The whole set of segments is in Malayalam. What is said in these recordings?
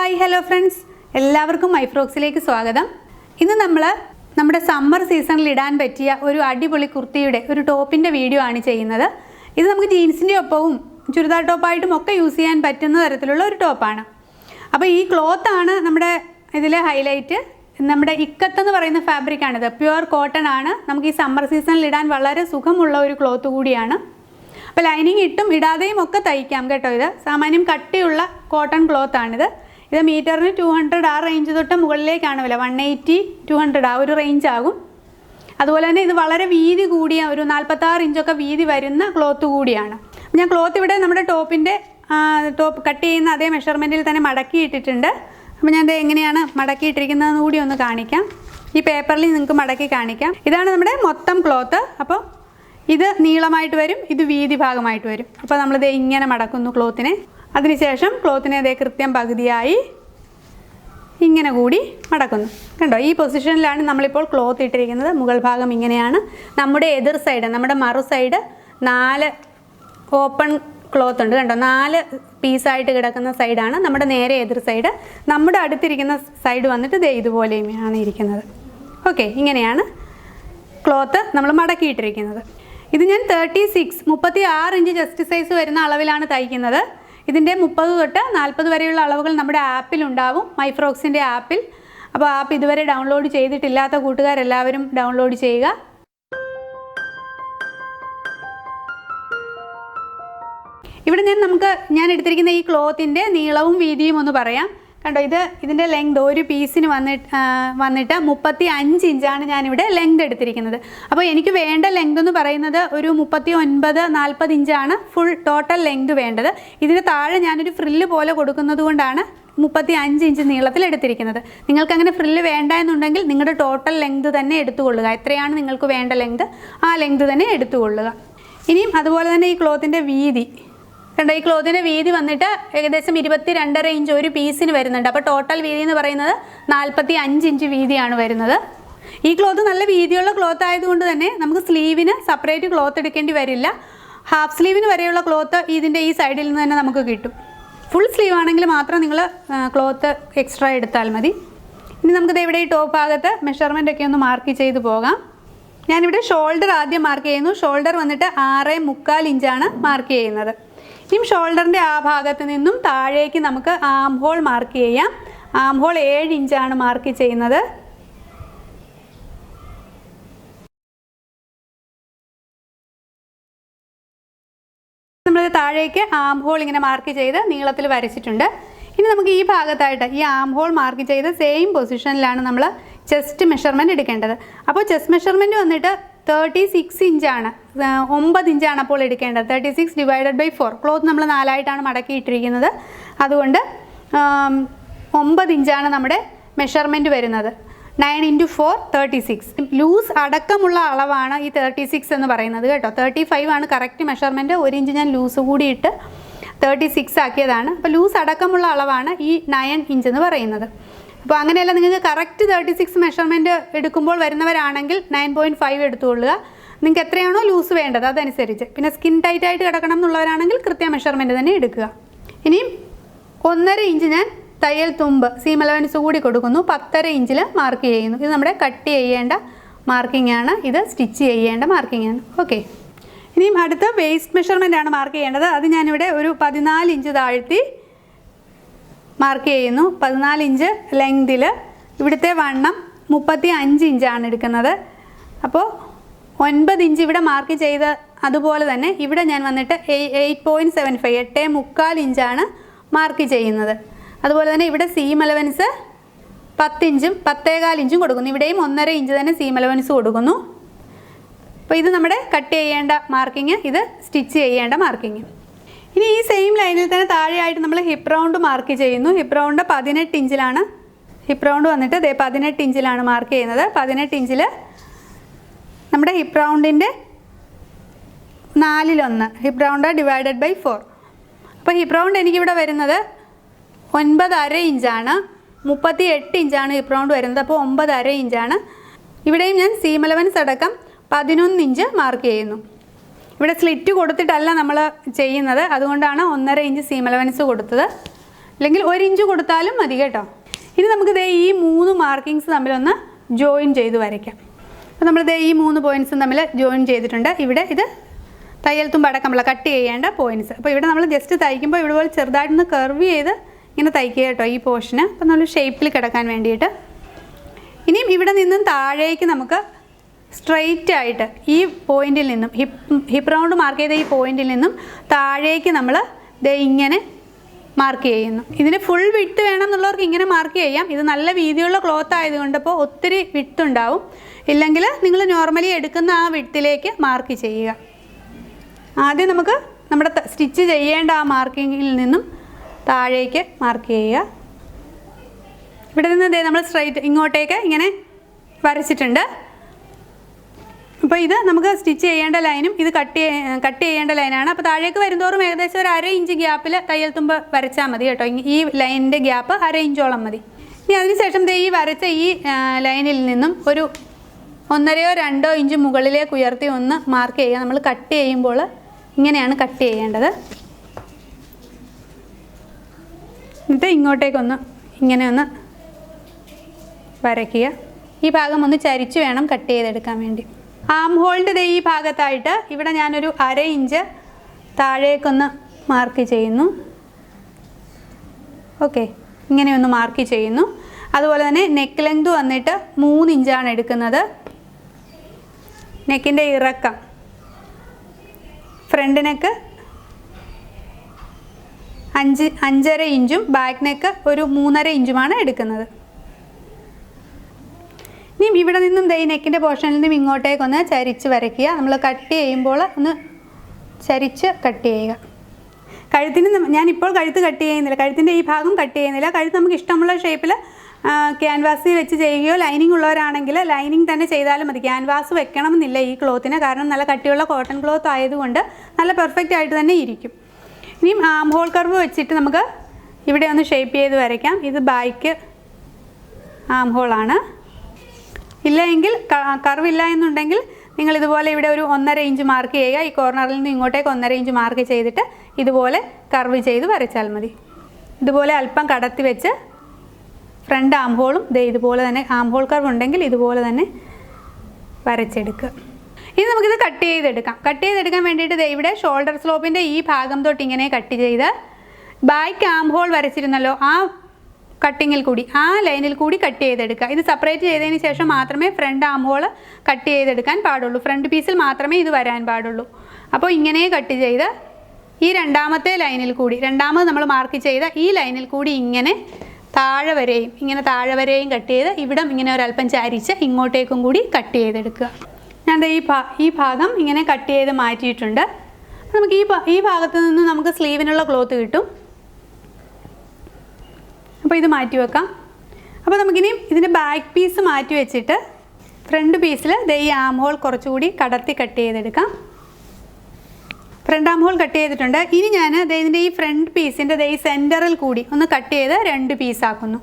ഹായ് ഹലോ ഫ്രണ്ട്സ്, എല്ലാവർക്കും myfrocks സ്വാഗതം. ഇന്ന് നമ്മൾ നമ്മുടെ സമ്മർ സീസണിൽ ഇടാൻ പറ്റിയ ഒരു അടിപൊളി കുർത്തിയുടെ ഒരു ടോപ്പിൻ്റെ വീഡിയോ ആണ് ചെയ്യുന്നത്. ഇത് നമുക്ക് ജീൻസിൻ്റെ ഒപ്പവും ചുരിദാർ ടോപ്പായിട്ടും ഒക്കെ യൂസ് ചെയ്യാൻ പറ്റുന്ന തരത്തിലുള്ള ഒരു ടോപ്പാണ്. അപ്പോൾ ഈ ക്ലോത്താണ് നമ്മുടെ ഇതിലെ ഹൈലൈറ്റ്. നമ്മുടെ ഇക്കത്തെന്ന് പറയുന്ന ഫാബ്രിക്കാണിത്. പ്യുവർ കോട്ടൺ ആണ്. നമുക്ക് ഈ സമ്മർ സീസണിൽ ഇടാൻ വളരെ സുഖമുള്ള ഒരു ക്ലോത്ത് കൂടിയാണ്. അപ്പോൾ ലൈനിങ് ഇട്ടും ഇടാതെയും ഒക്കെ തയ്ക്കാം കേട്ടോ. ഇത് സാമാന്യം കട്ടിയുള്ള കോട്ടൺ ക്ലോത്താണിത്. ഇത് മീറ്ററിന് 200 ആ റേഞ്ച് തൊട്ട് മുകളിലേക്കാണ് വില. 180-200 ആ ഒരു റേഞ്ച് ആകും. അതുപോലെ തന്നെ ഇത് വളരെ വീതി കൂടിയ ഒരു 46 ഇഞ്ചൊക്കെ വീതി വരുന്ന ക്ലോത്ത് കൂടിയാണ്. ഞാൻ ക്ലോത്ത് ഇവിടെ നമ്മുടെ ടോപ്പ് കട്ട് ചെയ്യുന്ന അതേ മെഷർമെൻറ്റിൽ തന്നെ മടക്കിയിട്ടിട്ടുണ്ട്. അപ്പോൾ ഞാൻ എങ്ങനെയാണ് മടക്കിയിട്ടിരിക്കുന്നതെന്ന് കൂടി ഒന്ന് കാണിക്കാം. ഈ പേപ്പറിൽ നിങ്ങൾക്ക് മടക്കി കാണിക്കാം. ഇതാണ് നമ്മുടെ മൊത്തം ക്ലോത്ത്. അപ്പോൾ ഇത് നീളമായിട്ട് വരും, ഇത് വീതി ഭാഗമായിട്ട് വരും. അപ്പോൾ നമ്മളിത് ഇങ്ങനെ മടക്കുന്നു ക്ലോത്തിനെ. അതിനുശേഷം ക്ലോത്തിനെ അതേ കൃത്യം പകുതിയായി ഇങ്ങനെ കൂടി മടക്കുന്നു. കണ്ടോ, ഈ പൊസിഷനിലാണ് നമ്മളിപ്പോൾ ക്ലോത്ത് ഇട്ടിരിക്കുന്നത്. മുകൾ ഭാഗം ഇങ്ങനെയാണ്. നമ്മുടെ എതിർ സൈഡ്, നമ്മുടെ മറു സൈഡ് 4 ഓപ്പൺ ക്ലോത്ത് ഉണ്ട്. കണ്ടോ, 4 പീസായിട്ട് കിടക്കുന്ന സൈഡാണ് നമ്മുടെ നേരെ എതിർ സൈഡ്. നമ്മുടെ അടുത്തിരിക്കുന്ന സൈഡ് വന്നിട്ട് ദേ ഇതുപോലെയാണ് ഇരിക്കുന്നത്. ഓക്കെ, ഇങ്ങനെയാണ് ക്ലോത്ത് നമ്മൾ മടക്കിയിട്ടിരിക്കുന്നത്. ഇത് ഞാൻ 36 ഇഞ്ച് ചെസ്റ്റ് സൈസ് വരുന്ന അളവിലാണ് തയ്ക്കുന്നത്. ഇതിൻ്റെ 30 തൊട്ട് 40 വരെയുള്ള അളവുകൾ നമ്മുടെ ആപ്പിലുണ്ടാവും, myfrocks ആപ്പിൽ. അപ്പോൾ ആപ്പ് ഇതുവരെ ഡൗൺലോഡ് ചെയ്തിട്ടില്ലാത്ത കൂട്ടുകാരെല്ലാവരും ഡൗൺലോഡ് ചെയ്യുക. ഇവിടെ ഞാൻ എടുത്തിരിക്കുന്ന ഈ ക്ലോത്തിൻ്റെ നീളവും വീതിയും ഒന്ന് പറയാം. കണ്ടോ, ഇതിൻ്റെ ലെങ്ത് ഒരു പീസിന് വന്നിട്ട് 35 ഇഞ്ചാണ് ഞാനിവിടെ ലെങ്ത് എടുത്തിരിക്കുന്നത്. അപ്പോൾ എനിക്ക് വേണ്ട ലെങ്ത് എന്ന് പറയുന്നത് ഒരു 39-40 ഇഞ്ചാണ് ഫുൾ ടോട്ടൽ ലെങ്ത് വേണ്ടത്. ഇതിന് താഴെ ഞാനൊരു ഫ്രില്ല് പോലെ കൊടുക്കുന്നത് കൊണ്ടാണ് 35 ഇഞ്ച് നീളത്തിൽ എടുത്തിരിക്കുന്നത്. നിങ്ങൾക്ക് അങ്ങനെ ഫ്രില്ല് വേണ്ട എന്നുണ്ടെങ്കിൽ നിങ്ങളുടെ ടോട്ടൽ ലെങ്ത് തന്നെ എടുത്തുകൊള്ളുക. എത്രയാണ് നിങ്ങൾക്ക് വേണ്ട ലെങ്ത്, ആ ലെങ്ത് തന്നെ എടുത്തുകൊള്ളുക. ഇനിയും അതുപോലെ തന്നെ ഈ ക്ലോത്തിൻ്റെ വീതി കണ്ടോ, ഈ ക്ലോത്തിൻ്റെ വീതി വന്നിട്ട് ഏകദേശം 22.5 ഇഞ്ച് ഒരു പീസിന് വരുന്നുണ്ട്. അപ്പോൾ ടോട്ടൽ വീതി എന്ന് പറയുന്നത് 45 ഇഞ്ച് വീതിയാണ് വരുന്നത്. ഈ ക്ലോത്ത് നല്ല വീതിയുള്ള ക്ലോത്ത് ആയതുകൊണ്ട് തന്നെ നമുക്ക് സ്ലീവിന് സെപ്പറേറ്റ് ക്ലോത്ത് എടുക്കേണ്ടി വരില്ല. ഹാഫ് സ്ലീവിന് വരെയുള്ള ക്ലോത്ത് ഇതിൻ്റെ ഈ സൈഡിൽ നിന്ന് തന്നെ നമുക്ക് കിട്ടും. ഫുൾ സ്ലീവ് ആണെങ്കിൽ മാത്രം നിങ്ങൾ ക്ലോത്ത് എക്സ്ട്രാ എടുത്താൽ മതി. ഇനി നമുക്കിത് ഇവിടെ ഈ ടോപ്പ് ഭാഗത്ത് മെഷർമെൻ്റ് ഒക്കെ ഒന്ന് മാർക്ക് ചെയ്ത് പോകാം. ഞാനിവിടെ ഷോൾഡർ ആദ്യം മാർക്ക് ചെയ്യുന്നു. ഷോൾഡർ വന്നിട്ട് 6.25 ഇഞ്ചാണ് മാർക്ക് ചെയ്യുന്നത്. ഇനി ഷോൾഡറിൻ്റെ ആ ഭാഗത്ത് നിന്നും താഴേക്ക് നമുക്ക് ആം ഹോൾ മാർക്ക് ചെയ്യാം. ആം ഹോൾ 7 ഇഞ്ചാണ് മാർക്ക് ചെയ്യുന്നത്. നമ്മൾ താഴേക്ക് ആം ഹോൾ ഇങ്ങനെ മാർക്ക് ചെയ്ത് നീളത്തിൽ വരച്ചിട്ടുണ്ട്. ഇനി നമുക്ക് ഈ ഭാഗത്തായിട്ട് ഈ ആം ഹോൾ മാർക്ക് ചെയ്ത് സെയിം പൊസിഷനിലാണ് നമ്മൾ ചെസ്റ്റ് മെഷർമെൻറ്റ് എടുക്കേണ്ടത്. അപ്പോൾ ചെസ്റ്റ് മെഷർമെൻറ്റ് വന്നിട്ട് 36 ഇഞ്ചാണ്, 9 ഇഞ്ചാണ് അപ്പോൾ എടുക്കേണ്ടത്. 36 ഡിവൈഡഡ് ബൈ 4. ക്ലോത്ത് നമ്മൾ 4 ആയിട്ടാണ് മടക്കിയിട്ടിരിക്കുന്നത്. അതുകൊണ്ട് 9 ഇഞ്ചാണ് നമ്മുടെ മെഷർമെൻറ്റ് വരുന്നത്. 9 × 4 36. ലൂസ് അടക്കമുള്ള അളവാണ് ഈ 36 എന്ന് പറയുന്നത് കേട്ടോ. 35 ആണ് കറക്റ്റ് മെഷർമെൻറ്റ്. 1 ഇഞ്ച് ഞാൻ ലൂസ് കൂടി ഇട്ട് 36 ആക്കിയതാണ്. അപ്പോൾ ലൂസ് അടക്കമുള്ള അളവാണ് ഈ 9 ഇഞ്ച് എന്ന് പറയുന്നത്. അപ്പോൾ അങ്ങനെയല്ല, നിങ്ങൾക്ക് കറക്റ്റ് 36 മെഷർമെൻറ്റ് എടുക്കുമ്പോൾ വരുന്നവരാണെങ്കിൽ 9.5 എടുത്തുകൊള്ളുക. നിങ്ങൾക്ക് എത്രയാണോ ലൂസ് വേണ്ടത് അതനുസരിച്ച്. പിന്നെ സ്കിൻ ടൈറ്റായിട്ട് കിടക്കണം എന്നുള്ളവരാണെങ്കിൽ കൃത്യ മെഷർമെൻറ്റ് തന്നെ എടുക്കുക. ഇനിയും 1.5 ഇഞ്ച് ഞാൻ തയ്യൽ തുമ്പ് സീം അലവൻസ് കൂടി കൊടുക്കുന്നു. 10.5 ഇഞ്ചിൽ മാർക്ക് ചെയ്യുന്നു. ഇത് നമ്മുടെ കട്ട് ചെയ്യേണ്ട മാർക്കിംഗ് ആണ്, ഇത് സ്റ്റിച്ച് ചെയ്യേണ്ട മാർക്കിംഗ് ആണ്. ഓക്കെ, ഇനിയും അടുത്ത വേസ്റ്റ് മെഷർമെൻ്റ് ആണ് മാർക്ക് ചെയ്യേണ്ടത്. അത് ഞാനിവിടെ ഒരു 14 ഇഞ്ച് താഴ്ത്തി മാർക്ക് ചെയ്യുന്നു. 14 ഇഞ്ച് ലെങ്തിൽ. ഇവിടുത്തെ വണ്ണം 35 ഇഞ്ചാണ് എടുക്കുന്നത്. അപ്പോൾ 9 ഇഞ്ച് ഇവിടെ മാർക്ക് ചെയ്ത് അതുപോലെ തന്നെ ഇവിടെ ഞാൻ വന്നിട്ട് 8.75 8.25 ഇഞ്ചാണ് മാർക്ക് ചെയ്യുന്നത്. അതുപോലെ തന്നെ ഇവിടെ സീം അലവൻസ് 10 ഇഞ്ചും 10.25 ഇഞ്ചും കൊടുക്കുന്നു. ഇവിടെയും 1.5 ഇഞ്ച് തന്നെ സീം അലവൻസ് കൊടുക്കുന്നു. അപ്പോൾ ഇത് നമ്മുടെ കട്ട് ചെയ്യേണ്ട മാർക്കിങ്, ഇത് സ്റ്റിച്ച് ചെയ്യേണ്ട മാർക്കിങ്. ഇനി ഈ സെയിം ലൈനിൽ തന്നെ താഴെയായിട്ട് നമ്മൾ ഹിപ്പ് റൗണ്ട് മാർക്ക് ചെയ്യുന്നു. ഹിപ്പ് റൗണ്ട് 18 ഇഞ്ചിലാണ്. ഹിപ്പ് റൗണ്ട് വന്നിട്ട് 18 ഇഞ്ചിലാണ് മാർക്ക് ചെയ്യുന്നത്. 18 ഇഞ്ചിൽ നമ്മുടെ ഹിപ്പ് റൗണ്ടിൻ്റെ 4/1 ഹിപ്പ് റൗണ്ട് ഡിവൈഡഡ് ബൈ 4. അപ്പോൾ ഹിപ്പ് റൗണ്ട് എനിക്കിവിടെ വരുന്നത് 9.5 ഇഞ്ചാണ്. 38 ഇഞ്ചാണ് ഹിപ്പ് റൗണ്ട് വരുന്നത്. അപ്പോൾ 9.5 ഇഞ്ചാണ്. ഇവിടെയും ഞാൻ സീം അലവൻസ് അടക്കം 11 ഇഞ്ച് മാർക്ക് ചെയ്യുന്നു. ഇവിടെ സ്ലിറ്റ് കൊടുത്തിട്ടല്ല നമ്മൾ ചെയ്യുന്നത്, അതുകൊണ്ടാണ് 1.5 ഇഞ്ച് സീം അലവൻസ് കൊടുത്തത്. അല്ലെങ്കിൽ 1 ഇഞ്ച് കൊടുത്താലും മതി കേട്ടോ. ഇനി നമുക്ക് ദേ ഈ 3 മാർക്കിങ്സ് തമ്മിലൊന്ന് ജോയിൻ ചെയ്ത് വരയ്ക്കാം. അപ്പോൾ നമ്മൾ ദേ ഈ 3 പോയിൻറ്റ്സും തമ്മിൽ ജോയിൻ ചെയ്തിട്ടുണ്ട്. ഇവിടെ ഇത് തയ്യൽ തുമ്പ് അടക്കമുള്ള കട്ട് ചെയ്യേണ്ട പോയിൻറ്റ്സ്. അപ്പോൾ ഇവിടെ നമ്മൾ ജസ്റ്റ് തയ്ക്കുമ്പോൾ ഇവിടെ പോലെ ചെറുതായിട്ടൊന്ന് കർവ് ചെയ്ത് ഇങ്ങനെ തയ്ക്കുക കേട്ടോ ഈ പോർഷന്. അപ്പോൾ നല്ല ഷേപ്പിൽ കിടക്കാൻ വേണ്ടിയിട്ട്. ഇനിയും ഇവിടെ നിന്നും താഴേക്ക് നമുക്ക് സ്ട്രെയിറ്റ് ആയിട്ട് ഈ പോയിന്റിൽ നിന്നും ഹിപ്പ് റൗണ്ട് മാർക്ക് ചെയ്ത ഈ പോയിന്റിൽ നിന്നും താഴേക്ക് നമ്മൾ ദേ ഇങ്ങനെ മാർക്ക് ചെയ്യുന്നു. ഇതിന് ഫുൾ വിഡ്ത്ത് വേണം എന്നുള്ളവർക്ക് ഇങ്ങനെ മാർക്ക് ചെയ്യാം. ഇത് നല്ല വീതിയുള്ള ക്ലോത്ത് ആയതുകൊണ്ട് ഇപ്പോൾ ഒത്തിരി വിഡ്ത്ത് ഉണ്ടാവും. ഇല്ലെങ്കിൽ നിങ്ങൾ നോർമലി എടുക്കുന്ന ആ വിഡ്ത്തിലേക്ക് മാർക്ക് ചെയ്യുക. ആദ്യം നമുക്ക് നമ്മുടെ സ്റ്റിച്ച് ചെയ്യേണ്ട ആ മാർക്കിങ്ങിൽ നിന്നും താഴേക്ക് മാർക്ക് ചെയ്യുക. ഇവിടെ നിന്ന് ദേ നമ്മൾ സ്ട്രൈറ്റ് ഇങ്ങോട്ടേക്ക് ഇങ്ങനെ വരച്ചിട്ടുണ്ട്. അപ്പോൾ ഇത് നമുക്ക് സ്റ്റിച്ച് ചെയ്യേണ്ട ലൈനും ഇത് കട്ട് ചെയ്യേണ്ട ലൈനാണ്. അപ്പോൾ താഴേക്ക് വരുന്തോറും ഏകദേശം ഒരു 1/2 ഇഞ്ച് ഗ്യാപ്പിൽ തയ്യൽ തുമ്പ് വരച്ചാൽ മതി കേട്ടോ. ഈ ലൈനിൻ്റെ ഗ്യാപ്പ് 1/2 ഇഞ്ചോളം മതി. ഇനി അതിനുശേഷം ദേ ഈ വരച്ച ഈ ലൈനിൽ നിന്നും ഒരു 1.5 2 ഇഞ്ച് മുകളിലേക്ക് ഉയർത്തി ഒന്ന് മാർക്ക് ചെയ്യുക. നമ്മൾ കട്ട് ചെയ്യുമ്പോൾ ഇങ്ങനെയാണ് കട്ട് ചെയ്യേണ്ടത്. എന്നിട്ട് ഇങ്ങോട്ടേക്കൊന്ന് ഇങ്ങനെ ഒന്ന് വരയ്ക്കുക. ഈ ഭാഗം ഒന്ന് ചരിച്ച് വേണം കട്ട് ചെയ്തെടുക്കാൻ വേണ്ടി. ആം ഹോളിൻ്റെ ഈ ഭാഗത്തായിട്ട് ഇവിടെ ഞാനൊരു 1/2 ഇഞ്ച് താഴേക്കൊന്ന് മാർക്ക് ചെയ്യുന്നു. ഓക്കെ, ഇങ്ങനെയൊന്ന് മാർക്ക് ചെയ്യുന്നു. അതുപോലെ തന്നെ നെക്ക് ലെങ്ത് വന്നിട്ട് 3 ഇഞ്ചാണ് എടുക്കുന്നത്. നെക്കിൻ്റെ ഇറക്കം ഫ്രണ്ട് നെക്ക് 5.5 ഇഞ്ചും ബാക്ക് നെക്ക് ഒരു 3.5 ഇഞ്ചുമാണ് എടുക്കുന്നത്. ഇനിയും ഇവിടെ നിന്നും ദേ നെക്കിൻ്റെ പോർഷനിൽ നിന്നും ഇങ്ങോട്ടേക്കൊന്ന് ചരിച്ച് വരയ്ക്കുക. നമ്മൾ കട്ട് ചെയ്യുമ്പോൾ ഒന്ന് ചരിച്ച് കട്ട് ചെയ്യുക. കഴുത്തിന് ഞാനിപ്പോൾ കഴുത്ത് കട്ട് ചെയ്യുന്നില്ല, കഴുത്തിൻ്റെ ഈ ഭാഗം കട്ട് ചെയ്യുന്നില്ല. കഴുത്ത് നമുക്ക് ഇഷ്ടമുള്ള ഷേപ്പിൽ ക്യാൻവാസിൽ വെച്ച് ചെയ്യുകയോ ലൈനിങ് ഉള്ളവരാണെങ്കിൽ ലൈനിങ് തന്നെ ചെയ്താലും മതി. ക്യാൻവാസ് വെക്കണമെന്നില്ല ഈ ക്ലോത്തിന്, കാരണം നല്ല കട്ടിയുള്ള കോട്ടൺ ക്ലോത്ത് ആയതുകൊണ്ട് നല്ല പെർഫെക്റ്റ് ആയിട്ട് തന്നെ ഇരിക്കും. ഇനിയും ആം ഹോൾ കർവ് വെച്ചിട്ട് നമുക്ക് ഇവിടെ ഒന്ന് ഷേപ്പ് ചെയ്ത് വരയ്ക്കാം. ഇത് ബാക്ക് ആം ഹോളാണ്. ഇല്ല എങ്കിൽ കർവില്ല എന്നുണ്ടെങ്കിൽ നിങ്ങൾ ഇതുപോലെ ഇവിടെ ഒരു 1.5 ഇഞ്ച് മാർക്ക് ചെയ്യുക. ഈ കോർണറിൽ നിന്ന് ഇങ്ങോട്ടേക്ക് 1.5 ഇഞ്ച് മാർക്ക് ചെയ്തിട്ട് ഇതുപോലെ കർവ് ചെയ്ത് വരച്ചാൽ മതി. ഇതുപോലെ അല്പം കടത്തി വെച്ച് ഫ്രണ്ട് ആം ഹോളും ദേ ഇതുപോലെ തന്നെ ആം ഹോൾ കർവ് ഉണ്ടെങ്കിൽ ഇതുപോലെ തന്നെ വരച്ചെടുക്കുക. ഇനി നമുക്കിത് കട്ട് ചെയ്തെടുക്കാം. കട്ട് ചെയ്തെടുക്കാൻ വേണ്ടിയിട്ട് ദേ ഇവിടെ ഷോൾഡർ സ്ലോപ്പിൻ്റെ ഈ ഭാഗം തൊട്ട് ഇങ്ങനെ കട്ട് ചെയ്ത് ബാക്ക് ആം ഹോൾ വരച്ചിരുന്നല്ലോ, ആ കട്ടിങ്ങിൽ കൂടി ആ ലൈനിൽ കൂടി കട്ട് ചെയ്തെടുക്കുക. ഇത് സെപ്പറേറ്റ് ചെയ്തതിന് ശേഷം മാത്രമേ ഫ്രണ്ട് ആം ഹോൾ കട്ട് ചെയ്തെടുക്കാൻ പാടുള്ളൂ. ഫ്രണ്ട് പീസിൽ മാത്രമേ ഇത് വരാൻ പാടുള്ളൂ. അപ്പോൾ ഇങ്ങനെ കട്ട് ചെയ്ത് ഈ രണ്ടാമത്തെ ലൈനിൽ കൂടി, രണ്ടാമത് നമ്മൾ മാർക്ക് ചെയ്ത ഈ ലൈനിൽ കൂടി ഇങ്ങനെ താഴെ വരെയും കട്ട് ചെയ്ത് ഇവിടം ഇങ്ങനെ ഒരല്പം ചരിച്ച് ഇങ്ങോട്ടേക്കും കൂടി കട്ട് ചെയ്തെടുക്കുക. ഞാൻ ഈ ഭാഗം ഇങ്ങനെ കട്ട് ചെയ്ത് മാറ്റിയിട്ടുണ്ട്. നമുക്ക് ഈ ഭാഗത്ത് നിന്ന് നമുക്ക് സ്ലീവിനുള്ള ക്ലോത്ത് കിട്ടും. അപ്പോൾ ഇത് മാറ്റി വെക്കാം. അപ്പോൾ നമുക്കിനി ഇതിൻ്റെ ബാക്ക് പീസ് മാറ്റി വെച്ചിട്ട് ഫ്രണ്ട് പീസിൽ ദേ ഈ ആം ഹോൾ കുറച്ചുകൂടി കടത്തി കട്ട് ചെയ്തെടുക്കാം. ഫ്രണ്ട് ആം ഹോൾ കട്ട് ചെയ്തിട്ടുണ്ട്. ഇനി ഞാൻ ഇതിൻ്റെ ഈ ഫ്രണ്ട് പീസിൻ്റെ ഈ സെൻറ്ററിൽ കൂടി ഒന്ന് കട്ട് ചെയ്ത് 2 പീസാക്കുന്നു.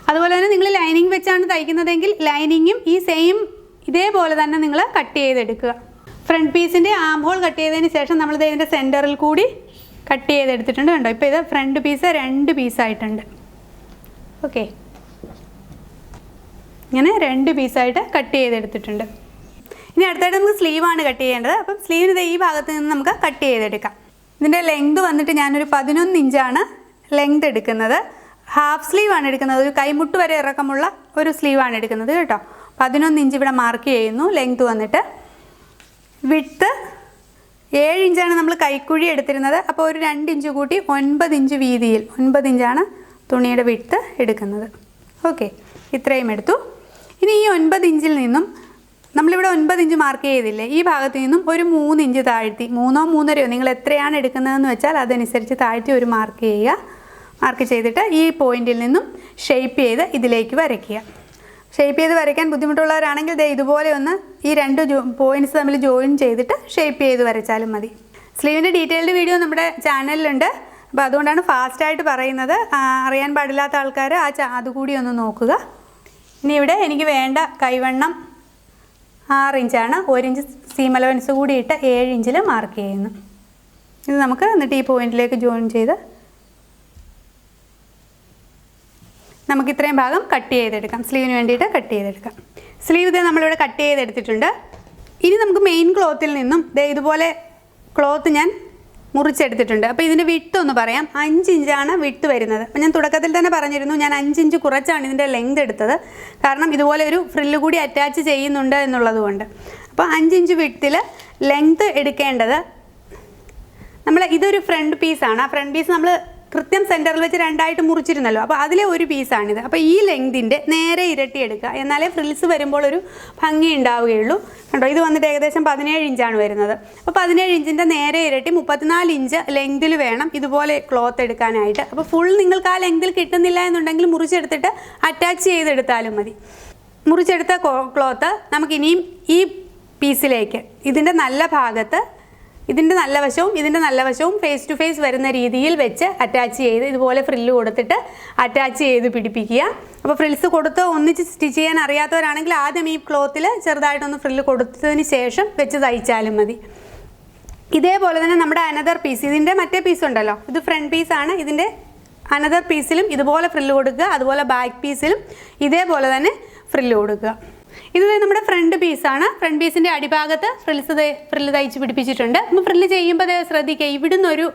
അതുപോലെ തന്നെ നിങ്ങൾ ലൈനിങ് വെച്ചാണ് തയ്ക്കുന്നതെങ്കിൽ ലൈനിങ്ങും ഈ സെയിം ഇതേപോലെ തന്നെ നിങ്ങൾ കട്ട് ചെയ്തെടുക്കുക. ഫ്രണ്ട് പീസിൻ്റെ ആം ഹോൾ കട്ട് ചെയ്തതിന് ശേഷം നമ്മൾ ഇതിൻ്റെ സെൻറ്ററിൽ കൂടി കട്ട് ചെയ്തെടുത്തിട്ടുണ്ട്. കണ്ടോ, ഇപ്പോൾ ഇത് ഫ്രണ്ട് പീസ് 2 പീസായിട്ടുണ്ട്. ഓക്കെ, ഇങ്ങനെ 2 പീസായിട്ട് കട്ട് ചെയ്തെടുത്തിട്ടുണ്ട്. ഇനി അടുത്തായിട്ട് നമുക്ക് സ്ലീവാണ് കട്ട് ചെയ്യേണ്ടത്. അപ്പം സ്ലീവിന് ഈ ഭാഗത്ത് നിന്ന് നമുക്ക് കട്ട് ചെയ്തെടുക്കാം. ഇതിൻ്റെ ലെങ്ത് വന്നിട്ട് ഞാനൊരു 11 ഇഞ്ചാണ് ലെങ്ത് എടുക്കുന്നത്. ഹാഫ് സ്ലീവാണ് എടുക്കുന്നത്. ഒരു കൈമുട്ട് വരെ ഇറക്കമുള്ള ഒരു സ്ലീവാണ് എടുക്കുന്നത് കേട്ടോ. 11 ഇഞ്ച് ഇവിടെ മാർക്ക് ചെയ്യുന്നു. ലെങ്ത് വന്നിട്ട് വിഡ്ത്ത് 7 ഇഞ്ചാണ് നമ്മൾ കൈക്കുഴി എടുത്തിരുന്നത്. അപ്പോൾ ഒരു 2 ഇഞ്ച് കൂട്ടി 9 ഇഞ്ച് വീതിയിൽ 9 ഇഞ്ചാണ് തുണിയുടെ വിഡ്ത്ത് എടുക്കുന്നത്. ഓക്കെ, ഇത്രയും എടുത്തു. ഇനി ഈ 9 ഇഞ്ചിൽ നിന്നും നമ്മളിവിടെ 9 ഇഞ്ച് മാർക്ക് ചെയ്തില്ലേ, ഈ ഭാഗത്ത് നിന്നും ഒരു 3 ഇഞ്ച് താഴ്ത്തി, 3 3.5 നിങ്ങൾ എത്രയാണ് എടുക്കുന്നതെന്ന് വെച്ചാൽ അതനുസരിച്ച് താഴ്ത്തി ഒരു മാർക്ക് ചെയ്യുക. മാർക്ക് ചെയ്തിട്ട് ഈ പോയിന്റിൽ നിന്നും ഷേപ്പ് ചെയ്ത് ഇതിലേക്ക് വരയ്ക്കുക. ഷേപ്പ് ചെയ്ത് വരയ്ക്കാൻ ബുദ്ധിമുട്ടുള്ളവരാണെങ്കിൽ ഇതുപോലെ ഒന്ന് ഈ 2 പോയിന്റ്സ് തമ്മിൽ ജോയിൻ ചെയ്തിട്ട് ഷേപ്പ് ചെയ്ത് വരച്ചാലും മതി. സ്ലീവിൻ്റെ ഡീറ്റെയിൽഡ് വീഡിയോ നമ്മുടെ ചാനലിലുണ്ട്. അപ്പോൾ അതുകൊണ്ടാണ് ഫാസ്റ്റായിട്ട് പറയുന്നത്. അറിയാൻ പാടില്ലാത്ത ആൾക്കാർ അതുകൂടി ഒന്ന് നോക്കുക. ഇനി ഇവിടെ എനിക്ക് വേണ്ട കൈവണ്ണം 6 ഇഞ്ചാണ്. 1 ഇഞ്ച് സീം അലവൻസ് കൂടി ഇട്ട് 7 ഇഞ്ചിൽ മാർക്ക് ചെയ്യുന്നു. ഇത് നമുക്ക് എന്നിട്ട് ഈ പോയിന്റിലേക്ക് ജോയിൻ ചെയ്ത് നമുക്ക് ഇത്രയും ഭാഗം കട്ട് ചെയ്തെടുക്കാം. സ്ലീവിന് വേണ്ടിയിട്ട് കട്ട് ചെയ്തെടുക്കാം. സ്ലീവ് ഇതേ നമ്മളിവിടെ കട്ട് ചെയ്തെടുത്തിട്ടുണ്ട്. ഇനി നമുക്ക് മെയിൻ ക്ലോത്തിൽ നിന്നും ഇതുപോലെ ക്ലോത്ത് ഞാൻ മുറിച്ചെടുത്തിട്ടുണ്ട്. അപ്പോൾ ഇതിൻ്റെ വിട്ട് ഒന്ന് പറയാം. 5 ഇഞ്ചാണ് വിട്ട് വരുന്നത്. അപ്പോൾ ഞാൻ തുടക്കത്തിൽ തന്നെ പറഞ്ഞിരുന്നു, ഞാൻ 5 ഇഞ്ച് കുറച്ചാണ് ഇതിൻ്റെ ലെങ്ത് എടുത്തത്. കാരണം ഇതുപോലെ ഒരു ഫ്രില്ല് കൂടി അറ്റാച്ച് ചെയ്യുന്നുണ്ട് എന്നുള്ളത് കൊണ്ട്. അപ്പോൾ 5 ഇഞ്ച് വിട്ടിൽ ലെങ്ത് എടുക്കേണ്ടത്, ഇതൊരു ഫ്രണ്ട് പീസാണ്. ആ ഫ്രണ്ട് പീസ് നമ്മൾ കൃത്യം സെൻറ്ററിൽ വെച്ച് 2ആയിട്ട് മുറിച്ചിരുന്നല്ലോ. അപ്പോൾ അതിലെ ഒരു പീസാണിത്. അപ്പോൾ ഈ ലെങ്തിൻ്റെ നേരെ ഇരട്ടി എടുക്കുക, എന്നാലേ ഫ്രിൽസ് വരുമ്പോൾ ഒരു ഭംഗി ഉണ്ടാവുകയുള്ളൂ. കണ്ടോ, ഇത് വന്നിട്ട് ഏകദേശം 17 ഇഞ്ചാണ് വരുന്നത്. അപ്പോൾ 17 ഇഞ്ചിൻ്റെ നേരെ ഇരട്ടി 34 ഇഞ്ച് ലെങ്തിൽ വേണം ഇതുപോലെ ക്ലോത്ത് എടുക്കാനായിട്ട്. അപ്പോൾ ഫുൾ നിങ്ങൾക്ക് ആ ലെങ്തിൽ കിട്ടുന്നില്ല എന്നുണ്ടെങ്കിൽ മുറിച്ചെടുത്തിട്ട് അറ്റാച്ച് ചെയ്തെടുത്താലും മതി. മുറിച്ചെടുത്ത ക്ലോത്ത് നമുക്കിനിയും ഈ പീസിലേക്ക് ഇതിൻ്റെ നല്ല ഭാഗത്ത് ഇതിൻ്റെ നല്ല വശവും ഫേസ് ടു ഫേസ് വരുന്ന രീതിയിൽ വെച്ച് അറ്റാച്ച് ചെയ്ത് ഇതുപോലെ ഫ്രില്ല് കൊടുത്തിട്ട് അറ്റാച്ച് ചെയ്ത് പിടിപ്പിക്കുക. അപ്പോൾ ഫ്രിൽസ് കൊടുത്ത് ഒന്നിച്ച് സ്റ്റിച്ച് ചെയ്യാൻ അറിയാത്തവരാണെങ്കിൽ ആദ്യം ഈ ക്ലോത്തിൽ ചെറുതായിട്ടൊന്ന് ഫ്രില്ല് കൊടുത്തതിന് ശേഷം വെച്ച് തയ്ച്ചാലും മതി. ഇതേപോലെ തന്നെ നമ്മുടെ അനദർ പീസ്, ഇതിൻ്റെ മറ്റേ പീസ് ഉണ്ടല്ലോ, ഇത് ഫ്രണ്ട് പീസാണ്. ഇതിൻ്റെ അനദർ പീസിലും ഇതുപോലെ ഫ്രില്ല് കൊടുക്കുക. അതുപോലെ ബാക്ക് പീസിലും ഇതേപോലെ തന്നെ ഫ്രില്ല് കൊടുക്കുക. ഇത് നമ്മുടെ ഫ്രണ്ട് പീസാണ്. ഫ്രണ്ട് പീസിൻ്റെ അടിഭാഗത്ത് ഫ്രില്ല് തയ്ച്ച് പിടിപ്പിച്ചിട്ടുണ്ട്. നമ്മൾ ഫ്രില്ല് ചെയ്യുമ്പോൾ ശ്രദ്ധിക്കുക, ഇവിടുന്ന് ഒരു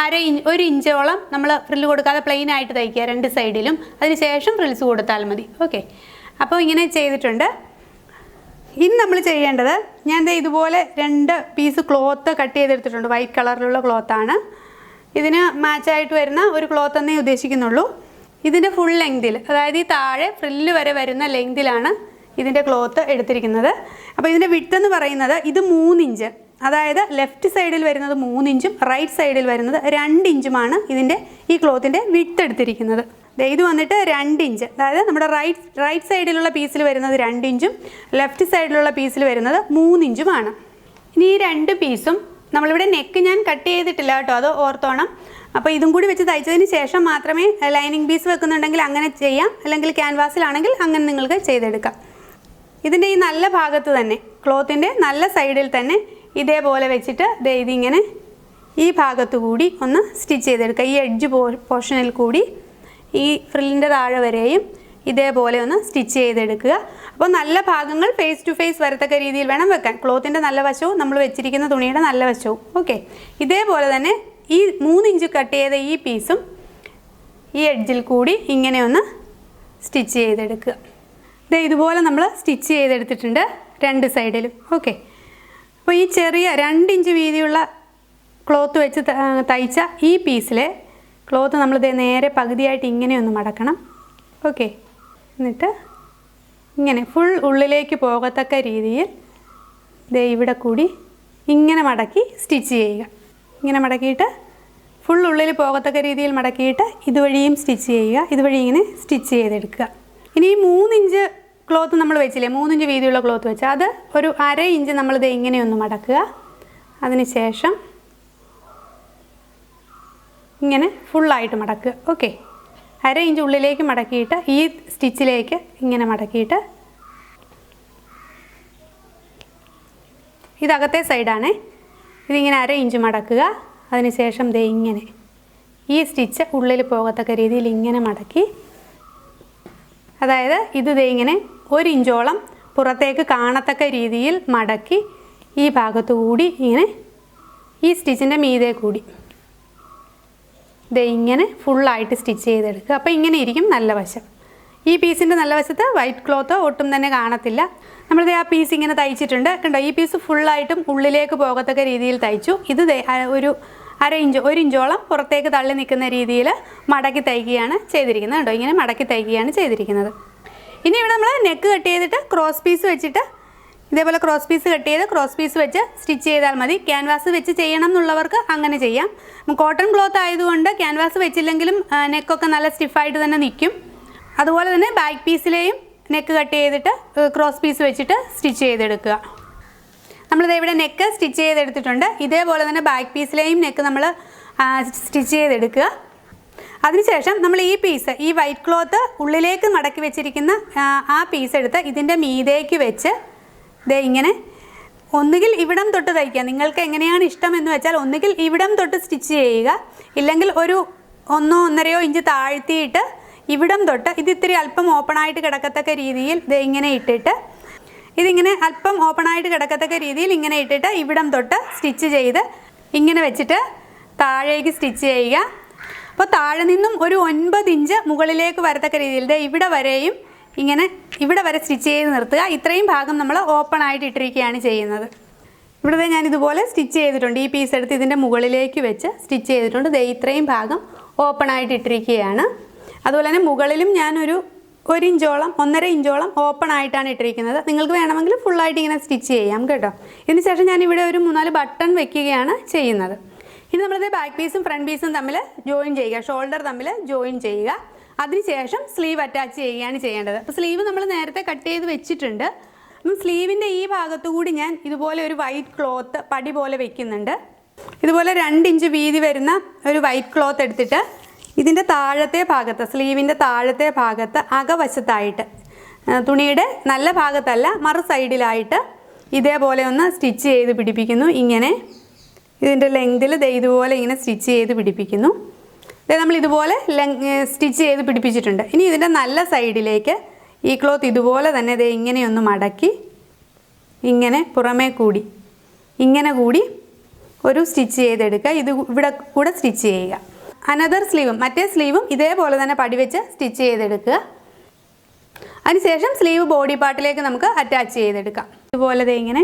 1 ഇഞ്ചോളം നമ്മൾ ഫ്രില്ല് കൊടുക്കാതെ പ്ലെയിൻ ആയിട്ട് തയ്ക്കുക 2 സൈഡിലും. അതിനുശേഷം ഫ്രിൽസ് കൊടുത്താൽ മതി. ഓക്കെ, അപ്പോൾ ഇങ്ങനെ ചെയ്തിട്ടുണ്ട്. ഇനി നമ്മൾ ചെയ്യേണ്ടത്, ഞാൻ ഇതുപോലെ 2 പീസ് ക്ലോത്ത് കട്ട് ചെയ്തെടുത്തിട്ടുണ്ട്. വൈറ്റ് കളറിലുള്ള ക്ലോത്താണ്. ഇതിന് മാച്ചായിട്ട് വരുന്ന ഒരു ക്ലോത്ത് എന്നേ ഉദ്ദേശിക്കുന്നുള്ളൂ. ഇതിൻ്റെ ഫുൾ ലെങ്തിൽ, അതായത് ഈ താഴെ ഫ്രില്ല് വരെ വരുന്ന ലെങ്തിലാണ് ഇതിൻ്റെ ക്ലോത്ത് എടുത്തിരിക്കുന്നത്. അപ്പോൾ ഇതിൻ്റെ വിഡ്ത്ത് എന്ന് പറയുന്നത് ഇത് 3 ഇഞ്ച്, അതായത് ലെഫ്റ്റ് സൈഡിൽ വരുന്നത് 3 ഇഞ്ചും റൈറ്റ് സൈഡിൽ വരുന്നത് 2 ഇഞ്ചുമാണ് ഇതിൻ്റെ ഈ ക്ലോത്തിൻ്റെ വിഡ്ത്ത് എടുത്തിരിക്കുന്നത്. ഇത് വന്നിട്ട് 2 ഇഞ്ച്, അതായത് നമ്മുടെ റൈറ്റ് സൈഡിലുള്ള പീസിൽ വരുന്നത് 2 ഇഞ്ചും ലെഫ്റ്റ് സൈഡിലുള്ള പീസിൽ വരുന്നത് 3 ഇഞ്ചുമാണ്. ഇനി ഈ 2 പീസും നമ്മളിവിടെ നെക്ക് ഞാൻ കട്ട് ചെയ്തിട്ടില്ല കേട്ടോ, അത് ഓർത്തോണം. അപ്പോൾ ഇതും കൂടി വെച്ച് തയ്ച്ചതിന് ശേഷം മാത്രമേ ലൈനിങ് പീസ് വെക്കുന്നുണ്ടെങ്കിൽ അങ്ങനെ ചെയ്യാം, അല്ലെങ്കിൽ ക്യാൻവാസിലാണെങ്കിൽ അങ്ങനെ നിങ്ങൾക്ക് ചെയ്തെടുക്കാം. ഇതിൻ്റെ ഈ നല്ല ഭാഗത്ത് തന്നെ, ക്ലോത്തിൻ്റെ നല്ല സൈഡിൽ തന്നെ ഇതേപോലെ വെച്ചിട്ട് ഇതിങ്ങനെ ഈ ഭാഗത്തു കൂടി ഒന്ന് സ്റ്റിച്ച് ചെയ്തെടുക്കുക. ഈ എഡ്ജ് പോർഷനിൽ കൂടി ഈ ഫ്രില്ലിൻ്റെ താഴെ വരെയും ഇതേപോലെ ഒന്ന് സ്റ്റിച്ച് ചെയ്തെടുക്കുക. അപ്പോൾ നല്ല ഭാഗങ്ങൾ ഫേസ് ടു ഫേസ് വരത്തക്ക രീതിയിൽ വേണം വെക്കാൻ. ക്ലോത്തിൻ്റെ നല്ല വശവും നമ്മൾ വെച്ചിരിക്കുന്ന തുണിയുടെ നല്ല വശവും. ഓക്കെ, ഇതേപോലെ തന്നെ ഈ 3 ഇഞ്ച് കട്ട് ചെയ്ത ഈ പീസും ഈ എഡ്ജിൽ കൂടി ഇങ്ങനെ ഒന്ന് സ്റ്റിച്ച് ചെയ്തെടുക്കുക. ഇതുപോലെ നമ്മൾ സ്റ്റിച്ച് ചെയ്തെടുത്തിട്ടുണ്ട് 2 സൈഡിലും. ഓക്കെ, അപ്പോൾ ഈ ചെറിയ 2 ഇഞ്ച് വീതിയുള്ള ക്ലോത്ത് വെച്ച് തയ്ച്ച ഈ പീസിലെ ക്ലോത്ത് നമ്മൾ നേരെ പകുതിയായിട്ട് ഇങ്ങനെ ഒന്ന് മടക്കണം. ഓക്കെ, എന്നിട്ട് ഇങ്ങനെ ഫുൾ ഉള്ളിലേക്ക് പോകത്തക്ക രീതിയിൽ ഇവിടെ കൂടി ഇങ്ങനെ മടക്കി സ്റ്റിച്ച് ചെയ്യുക. ഇങ്ങനെ മടക്കിയിട്ട് ഫുൾ ഉള്ളിൽ പോകത്തക്ക രീതിയിൽ മടക്കിയിട്ട് ഇതുവഴിയും സ്റ്റിച്ച് ചെയ്യുക. ഇതുവഴി ഇങ്ങനെ സ്റ്റിച്ച് ചെയ്തെടുക്കുക. ഇനി ഈ 3 ഇഞ്ച് ക്ലോത്ത് നമ്മൾ വെച്ചില്ലേ, 3 ഇഞ്ച് വീതിയുള്ള ക്ലോത്ത് വെച്ചാൽ അത് ഒരു 1/2 ഇഞ്ച് നമ്മളിത് ഇങ്ങനെ ഒന്ന് മടക്കുക. അതിന് ശേഷം ഇങ്ങനെ ഫുള്ളായിട്ട് മടക്കുക. ഓക്കെ, 1/2 ഇഞ്ച് ഉള്ളിലേക്ക് മടക്കിയിട്ട് ഈ സ്റ്റിച്ചിലേക്ക് ഇങ്ങനെ മടക്കിയിട്ട് ഇതകത്തെ സൈഡാണേ, ഇതിങ്ങനെ 1/2 ഇഞ്ച് മടക്കുക. അതിന് ശേഷം ഇങ്ങനെ ഈ സ്റ്റിച്ച് ഉള്ളിൽ പോകത്തക്ക രീതിയിൽ ഇങ്ങനെ മടക്കി, അതായത് ഇത് ഇങ്ങനെ 1 ഇഞ്ചോളം പുറത്തേക്ക് കാണത്തക്ക രീതിയിൽ മടക്കി ഈ ഭാഗത്തു കൂടി ഇങ്ങനെ ഈ സ്റ്റിച്ചിൻ്റെ മീതെ കൂടി ഇങ്ങനെ ഫുള്ളായിട്ട് സ്റ്റിച്ച് ചെയ്തെടുക്കുക. അപ്പോൾ ഇങ്ങനെ ഇരിക്കും നല്ല വശം. ഈ പീസിൻ്റെ നല്ല വശത്ത് വൈറ്റ് ക്ലോത്ത് ഒട്ടും തന്നെ കാണത്തില്ല. നമ്മളിത് ആ പീസ് ഇങ്ങനെ തയ്ച്ചിട്ടുണ്ട്. കണ്ടോ, ഈ പീസ് ഫുള്ളായിട്ടും ഉള്ളിലേക്ക് പോകത്തക്ക രീതിയിൽ തയ്ച്ചു. ഇത് ഒരു 1/2 ഇഞ്ച് 1 ഇഞ്ചോളം പുറത്തേക്ക് തള്ളി നിൽക്കുന്ന രീതിയിൽ മടക്കി തയ്ക്കുകയാണ് ചെയ്തിരിക്കുന്നത്. കേട്ടോ, ഇങ്ങനെ മടക്കി തയ്ക്കുകയാണ് ചെയ്തിരിക്കുന്നത്. ഇനി ഇവിടെ നമ്മൾ നെക്ക് കട്ട് ചെയ്തിട്ട് ക്രോസ് പീസ് വെച്ചിട്ട് ഇതേപോലെ ക്രോസ് പീസ് കട്ട് ചെയ്ത് ക്രോസ് പീസ് വെച്ച് സ്റ്റിച്ച് ചെയ്താൽ മതി. ക്യാൻവാസ് വെച്ച് ചെയ്യണം എന്നുള്ളവർക്ക് അങ്ങനെ ചെയ്യാം. കോട്ടൺ ക്ലോത്ത് ആയതുകൊണ്ട് ക്യാൻവാസ് വെച്ചില്ലെങ്കിലും നെക്കൊക്കെ നല്ല സ്റ്റിഫായിട്ട് തന്നെ നിൽക്കും. അതുപോലെ തന്നെ ബാക്ക് പീസിലെയും നെക്ക് കട്ട് ചെയ്തിട്ട് ക്രോസ് പീസ് വെച്ചിട്ട് സ്റ്റിച്ച് ചെയ്തെടുക്കുക. നമ്മളിത് ഇവിടെ നെക്ക് സ്റ്റിച്ച് ചെയ്തെടുത്തിട്ടുണ്ട്. ഇതേപോലെ തന്നെ ബാക്ക് പീസിലെയും നെക്ക് നമ്മൾ സ്റ്റിച്ച് ചെയ്തെടുക്കുക. അതിനുശേഷം നമ്മൾ ഈ പീസ്, ഈ വൈറ്റ് ക്ലോത്ത് ഉള്ളിലേക്ക് മടക്കി വെച്ചിരിക്കുന്ന ആ പീസ് എടുത്ത് ഇതിൻ്റെ മീതേക്ക് വെച്ച് ഇങ്ങനെ ഒന്നുകിൽ ഇവിടം തൊട്ട് തയ്ക്കുക. നിങ്ങൾക്ക് എങ്ങനെയാണ് ഇഷ്ടം എന്ന് വെച്ചാൽ ഒന്നുകിൽ ഇവിടം തൊട്ട് സ്റ്റിച്ച് ചെയ്യുക, ഇല്ലെങ്കിൽ ഒരു 1-1.5 ഇഞ്ച് താഴ്ത്തിയിട്ട് ഇവിടം തൊട്ട് ഇത് ഇത്തിരി അല്പം ഓപ്പണായിട്ട് കിടക്കത്തക്ക രീതിയിൽ ഇത് ഇങ്ങനെ ഇട്ടിട്ട് ഇതിങ്ങനെ അല്പം ഓപ്പണായിട്ട് കിടക്കത്തക്ക രീതിയിൽ ഇങ്ങനെ ഇട്ടിട്ട് ഇവിടം തൊട്ട് സ്റ്റിച്ച് ചെയ്ത് ഇങ്ങനെ വെച്ചിട്ട് താഴേക്ക് സ്റ്റിച്ച് ചെയ്യുക. അപ്പോൾ താഴെ നിന്നും ഒരു 9 ഇഞ്ച് മുകളിലേക്ക് വരത്തക്ക രീതിയിൽ ഇവിടെ വരെയും ഇങ്ങനെ ഇവിടെ വരെ സ്റ്റിച്ച് ചെയ്ത് നിർത്തുക. ഇത്രയും ഭാഗം നമ്മൾ ഓപ്പൺ ആയിട്ട് ഇട്ടിരിക്കുകയാണ് ചെയ്യുന്നത്. ഇവിടെ ഞാൻ ഇതുപോലെ സ്റ്റിച്ച് ചെയ്തിട്ടുണ്ട്. ഈ പീസ് എടുത്ത് ഇതിൻ്റെ മുകളിലേക്ക് വെച്ച് സ്റ്റിച്ച് ചെയ്തിട്ടുണ്ട്. ഇത്രയും ഭാഗം ഓപ്പൺ ആയിട്ട് ഇട്ടിരിക്കുകയാണ്. അതുപോലെ തന്നെ മുകളിലും ഞാനൊരു 1 ഇഞ്ചോളം 1.5 ഇഞ്ചോളം ഓപ്പൺ ആയിട്ടാണ് ഇട്ടിരിക്കുന്നത്. നിങ്ങൾക്ക് വേണമെങ്കിൽ ഫുള്ളായിട്ട് ഇങ്ങനെ സ്റ്റിച്ച് ചെയ്യാം കേട്ടോ. ഇതിന് ശേഷം ഞാനിവിടെ ഒരു 3-4 ബട്ടൺ വെക്കുകയാണ് ചെയ്യുന്നത്. ഇനി നമ്മളിത് ബാക്ക് പീസും ഫ്രണ്ട് പീസും തമ്മിൽ ജോയിൻ ചെയ്യുക, ഷോൾഡർ തമ്മിൽ ജോയിൻ ചെയ്യുക. അതിനുശേഷം സ്ലീവ് അറ്റാച്ച് ചെയ്യുകയാണ് ചെയ്യേണ്ടത്. അപ്പോൾ സ്ലീവ് നമ്മൾ നേരത്തെ കട്ട് ചെയ്ത് വെച്ചിട്ടുണ്ട്. അപ്പം സ്ലീവിൻ്റെ ഈ ഭാഗത്തു കൂടി ഞാൻ ഇതുപോലെ ഒരു വൈറ്റ് ക്ലോത്ത് പടി പോലെ വെക്കുന്നുണ്ട്. ഇതുപോലെ 2 ഇഞ്ച് വീതി വരുന്ന ഒരു വൈറ്റ് ക്ലോത്ത് എടുത്തിട്ട് ഇതിൻ്റെ താഴത്തെ ഭാഗത്ത്, സ്ലീവിൻ്റെ താഴത്തെ ഭാഗത്ത് അകവശത്തായിട്ട്, തുണിയുടെ നല്ല ഭാഗത്തല്ല മറു സൈഡിലായിട്ട് ഇതേപോലെ ഒന്ന് സ്റ്റിച്ച് ചെയ്ത് പിടിപ്പിക്കുന്നു. ഇങ്ങനെ ഇതിൻ്റെ ലെങ്തിൽ ഇതുപോലെ ഇങ്ങനെ സ്റ്റിച്ച് ചെയ്ത് പിടിപ്പിക്കുന്നു. നമ്മൾ ഇതുപോലെ സ്റ്റിച്ച് ചെയ്ത് പിടിപ്പിച്ചിട്ടുണ്ട്. ഇനി ഇതിൻ്റെ നല്ല സൈഡിലേക്ക് ഈ ക്ലോത്ത് ഇതുപോലെ തന്നെ ഇങ്ങനെയൊന്ന് മടക്കി ഇങ്ങനെ പുറമേ കൂടി ഇങ്ങനെ കൂടി ഒരു സ്റ്റിച്ച് ചെയ്തെടുക്കുക. ഇത് ഇവിടെ കൂടെ സ്റ്റിച്ച് ചെയ്യുക. അനദർ സ്ലീവും മറ്റേ സ്ലീവും ഇതേപോലെ തന്നെ പടിവെച്ച് സ്റ്റിച്ച് ചെയ്തെടുക്കുക. അതിനുശേഷം സ്ലീവ് ബോഡി പാർട്ടിലേക്ക് നമുക്ക് അറ്റാച്ച് ചെയ്തെടുക്കാം. ഇതുപോലെ ഇങ്ങനെ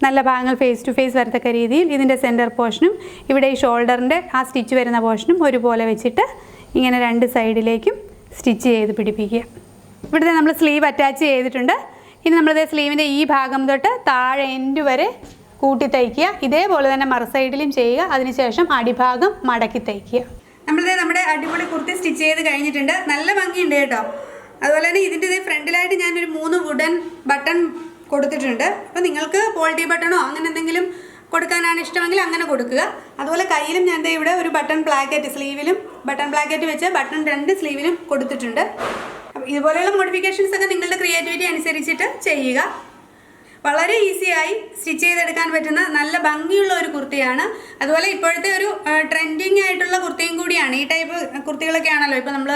നല്ല ഭാഗങ്ങൾ ഫേസ് ടു ഫേസ് വരത്തക്ക രീതിയിൽ ഇതിൻ്റെ സെൻറ്റർ പോർഷനും ഇവിടെ ഈ ഷോൾഡറിൻ്റെ ആ സ്റ്റിച്ച് വരുന്ന പോർഷനും ഒരുപോലെ വെച്ചിട്ട് ഇങ്ങനെ 2 സൈഡിലേക്കും സ്റ്റിച്ച് ചെയ്ത് പിടിപ്പിക്കുക. ഇവിടുത്തെ നമ്മൾ സ്ലീവ് അറ്റാച്ച് ചെയ്തിട്ടുണ്ട്. ഇനി നമ്മളിത് സ്ലീവിൻ്റെ ഈ ഭാഗം തൊട്ട് താഴെ എൻഡ് വരെ കൂട്ടി തയ്ക്കുക. ഇതേപോലെ തന്നെ മറു സൈഡിലും ചെയ്യുക. അതിനുശേഷം അടിഭാഗം മടക്കി തയ്ക്കുക. നമ്മുടെ അടിപൊളി കുർത്തി സ്റ്റിച്ച് ചെയ്ത് കഴിഞ്ഞിട്ടുണ്ട്. നല്ല ഭംഗിയുണ്ട് കേട്ടോ. അതുപോലെ തന്നെ ഇതിൻ്റെ ഫ്രണ്ടിലായിട്ട് ഞാനൊരു 3 വുഡൻ ബട്ടൺ കൊടുത്തിട്ടുണ്ട്. അപ്പോൾ നിങ്ങൾക്ക് പോൾട്ടി ബട്ടണോ അങ്ങനെ എന്തെങ്കിലും കൊടുക്കാനാണ് ഇഷ്ടമെങ്കിൽ അങ്ങനെ കൊടുക്കുക. അതുപോലെ കയ്യിലും ഞാൻ ഇവിടെ ഒരു ബട്ടൺ പ്ലാക്കറ്റ്, സ്ലീവിലും ബട്ടൺ പ്ലാക്കറ്റ് വെച്ച് ബട്ടൺ 2 സ്ലീവിലും കൊടുത്തിട്ടുണ്ട്. അപ്പോൾ ഇതുപോലെയുള്ള മോഡിഫിക്കേഷൻസ് ഒക്കെ നിങ്ങളുടെ ക്രിയേറ്റിവിറ്റി അനുസരിച്ചിട്ട് ചെയ്യുക. വളരെ ഈസിയായി സ്റ്റിച്ച് ചെയ്തെടുക്കാൻ പറ്റുന്ന നല്ല ഭംഗിയുള്ള ഒരു കുർത്തിയാണ്. അതുപോലെ ഇപ്പോഴത്തെ ഒരു ട്രെൻഡിങ് ആയിട്ടുള്ള കുർത്തിയും കൂടിയാണ്. ഈ ടൈപ്പ് കുർത്തികളൊക്കെ ആണല്ലോ ഇപ്പോൾ നമ്മൾ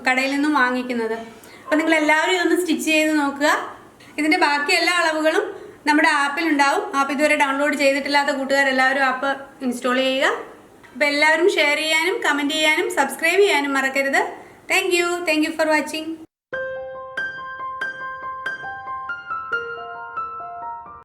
കടയിൽ നിന്നും വാങ്ങിക്കുന്നത്. അപ്പോൾ നിങ്ങൾ എല്ലാവരും ഇതൊന്ന് സ്റ്റിച്ച് ചെയ്ത് നോക്കുക. ഇതിൻ്റെ ബാക്കി എല്ലാ അളവുകളും നമ്മുടെ ആപ്പിലുണ്ടാവും. ആപ്പ് ഇതുവരെ ഡൗൺലോഡ് ചെയ്തിട്ടില്ലാത്ത കൂട്ടുകാരെല്ലാവരും ആപ്പ് ഇൻസ്റ്റാൾ ചെയ്യുക. അപ്പോൾ എല്ലാവരും ഷെയർ ചെയ്യാനും കമൻറ്റ് ചെയ്യാനും സബ്സ്ക്രൈബ് ചെയ്യാനും മറക്കരുത്. Thank you for watching.